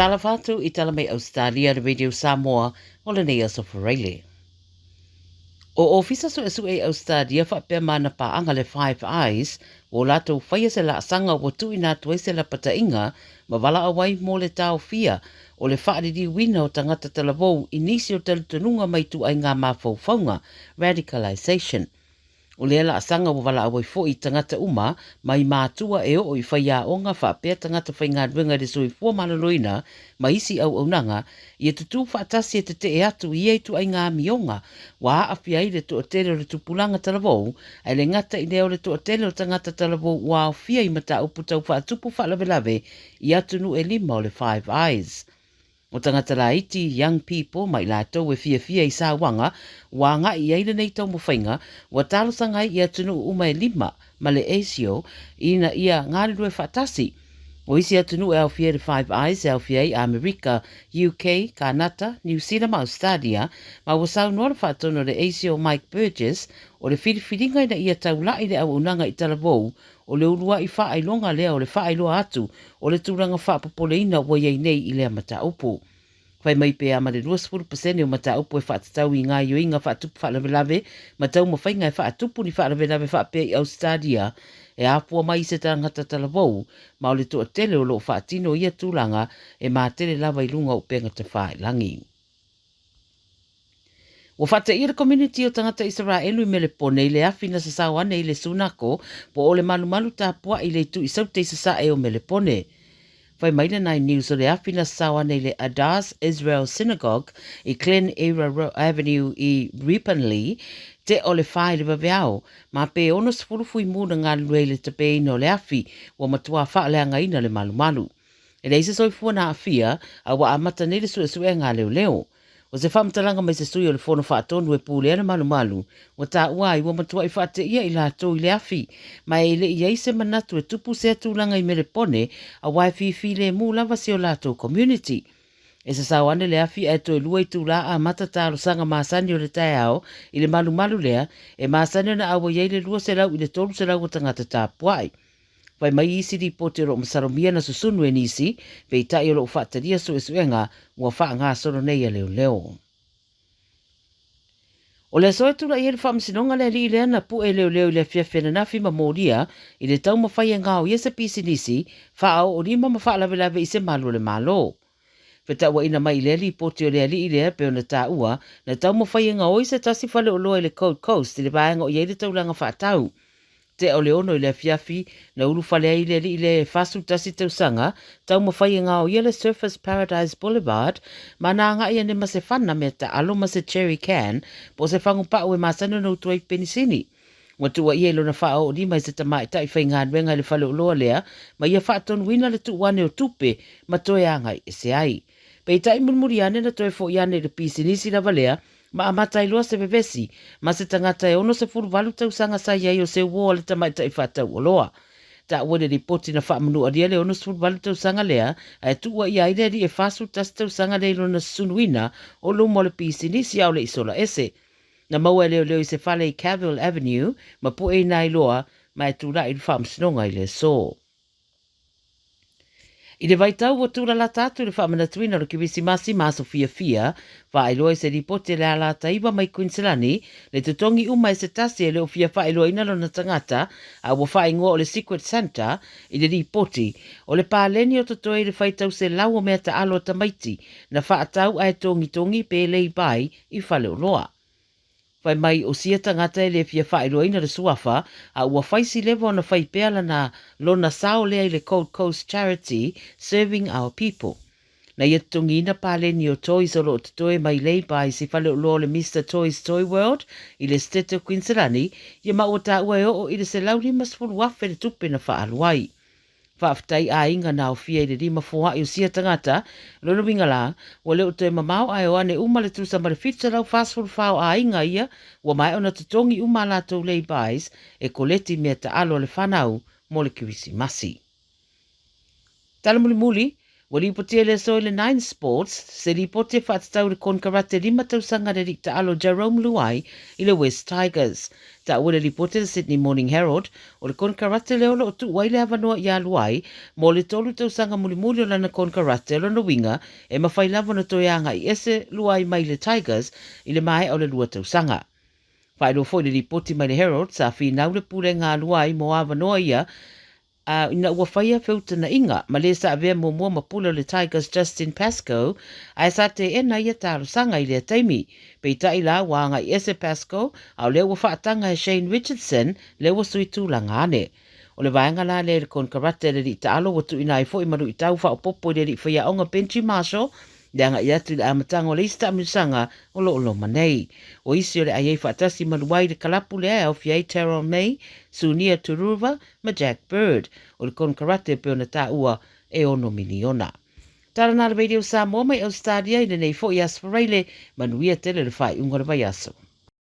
Tala Fou I tala mai Ausetalia Radio Samoa o le nei asofareile. O ofisa so esu e Ausetalia whapea mana paanga le Five Eyes o lato whaia se la sanga o tu ina tuai se la patainga ma wala awai mo le tau fia o le whaariri wina o tangata talavou inisi o talutanunga mai tu ai ngā mawhauwhaunga, radicalisation. O le la sanga o wala awai fo I tangata uma mai mātua e o I whaia o ngā whapea tangata whainga ruenga de soi fua malaloina ma isi au aunanga I e tutu whaatasi e te te e atu I e tu ai ngā mionga wa haafia I le to atele o le tupulanga talavou ai le ngata I leo le to atele o tangata talavou wa haafia I mata uputau whaatupu whaalavelave I atu nu e lima o le Five Eyes. O tangata la iti young people mai la tau e fia I sa wanga wa nga I aile nei tau mawhainga wa talo sangai I atunu uma e lima ma le ASIO ina ia ngāri rue whatasi. O isi atunu e au fia le Five Eyes e au fia I Amerika, UK, Kanata, New Zealand ma Australia ma wa sau nora whatono le ASIO Mike Burgess o le whiriwhiringa ina ia tau lai le au unanga I talavou o le urua I whaailonga lea o le whaailoa atu o le tūranga whaapopoleina wa iei nei I lea mata upu. Whai mai pe ama le 2% o mata upu e whaatatau I ngā ioinga whaatupu whaalawelave ma tau mawhainga e whaatupu ni whaalawelave whaapea I Ausetalia e apua mai se tangata talavou ma o le toa tele o lo whaatino ia tūranga e mā tele lava I lunga o penga te whaelangi. Wa whata I le community o tangata Israelu I mele pone I le awhina sa sawane I le sunako po o le malumalu tāpua I le tu I saute sa sa e o mele pone. Whai maile nai news o le awhina sa sawane le Adas Israel Synagogue I Glen Era Avenue I Riponley te o le whae le waweao ma pe ono sifurufui muna ngā lue le te peina o le awhi wa matua whaaleanga ina le malumalu. E leisa soifua na awhia a wa amata nele sue ngā leo leo. O se whamtalanga mai se sui o le whono whaatonu e pūlea na malumalu, o tā uai wa matua I whaate ia I la tō I le awhi, ma e le I eise manatu e tupu se atūlanga I mele pone, a wai whiwhi le mū lava se o la tō community. E sa sawane le awhi e tō lua I tū la a mata tāro sanga māsani o le tae ao, I le malumalu lea, e māsani na awa iei le lua se lau I le tolu se lau o tangata tā puai. Wai mai isi di pote ro masaromia na susunu e nisi, pe I tai o lo whaataria so e suenga, ua wha ngā soro nei a leo leo. O le soe tula I ele whamsinonga le li lea na pu e leo leo I le whiawhena na whima mōria, I le tau mawhai e ngāo I esa pisi nisi, wha au o rima mawha lawe I se malu le malo. Wheta ua ina mai le li pote o le li lea pe o na tā ua, na tau mawhai e ngāo I se tasi whale o loa I le Cold Coast, I le baenga o I ele taulanga whaatau. Te o le ono I le fiafi, na ulu whalea I le fasu tasi tausanga, tau mawhai ngā o I le Surfers Paradise Boulevard, ma nā ngā ia ne ma se whana me ta alo ma se Cherry Can, po se whangu pao e masana no tuai penisini. Watua I e lona wha o ni mai se tamai tai whai ngā nwenga le whale o loa lea, ma ia whaaton wina le tu wane o tupe, ma toe angai e se ai. Pei tai murmuri ane na toe fo I ane le pisinisi lava lea, ma amatai loa se vevesi, ma se tangata e ono se furu walu tau sanga sa iai o se uoa le tamai tai whatau o loa. Ta uane li poti na wha manu aria le ono se furu walu tau sanga lea, a e tua I aile li e fasu tas tau sanga le ilo na sunuina o lumo le pisi nisi au le isola ese. Na maua leo leo I se whale I Cavill Avenue, ma po e nai loa, ma e tūra I wha msinonga I le so. I le vaitau o tūra la tātu le whamanatuina lo ki wisi masi maso fia, wha ai loa se ripote le ala taiwa mai Queenslandi, le tutongi uma e se tasi e leo fia wha ai loa ina lo na tangata, a wa wha ingoa o le Secret Santa, I le ripoti, o le pāleni o totoe le vaitau se lau o mea ta alo tamaiti, na wha atau ai tongi pe lei bai I whale o loa. Whai mai o sia tangata e le fia wha ilo ina le suafa, a ua whaisi lewa na whai peala na lona sao lea I le Cold Coast Charity, Serving Our People. Na ia tungi ina pāleni o toys o lo tutoe mai lei bai si whale o loa le Mr. Toys Toy World, I le Stete o Queenslandi, ia ma o tā ua e o I le se lau lima sfuru wafe le tupe na wha aluai. Whaafitai a inga na o fia I le rima fua I o sia tangata, lona winga la, wa leo te mamau ai o ane uma le tusa ma le fitsa lau fastful whao a inga ia, wa mai ona tutongi uma la tau lei bais, e koleti mea ta alo le whanau mo le kiwisi masi. Tala muli, Wali potia le soile 9 Sports, se li pote whaatau le kon karate 5 tausanga le rikta alo Jerome Luai i le West Tigers. Ta ule li pote le Sydney Morning Herald, o le kon karate le ola o tu waile avanoa i a Luai, mo le tolu tausanga mulimuli o lana kon karate lo na winga, e mawhai lava na toianga i ese Luai mai le Tigers, i le mai o le lua tausanga. Whaelo foi le li poti mai le Herald, sa fi nau le pule ngā Luai mo avanoa ia, ina ua whaia whiuta na inga, ma le sa avea mua mapula le Tigers Justin Pascoe, a sa te ena ia taro sanga i le taimi. Pei tai la wanga i ese Pascoe, au le ua whaatanga e Shane Richardson, le ua sui tūlanga ane. O le vaenga la le kon karate le ri taalo watu ina i fo i maru i tau wha o popo le ri whaia onga Benji Marshall, le anga i atu le amatanga o le ista amisanga o lo manei. O isi o le aiei whaatasi maluai le kalapu le au fiai Terrell May, Sunia Turuva, ma Jack Bird, o le kon karate pe ona ta ua e ono miliona. Tara nara radio Samoa mai Ausetalia i le nei fo i asfareile, manuia tele le whai unga le vai aso.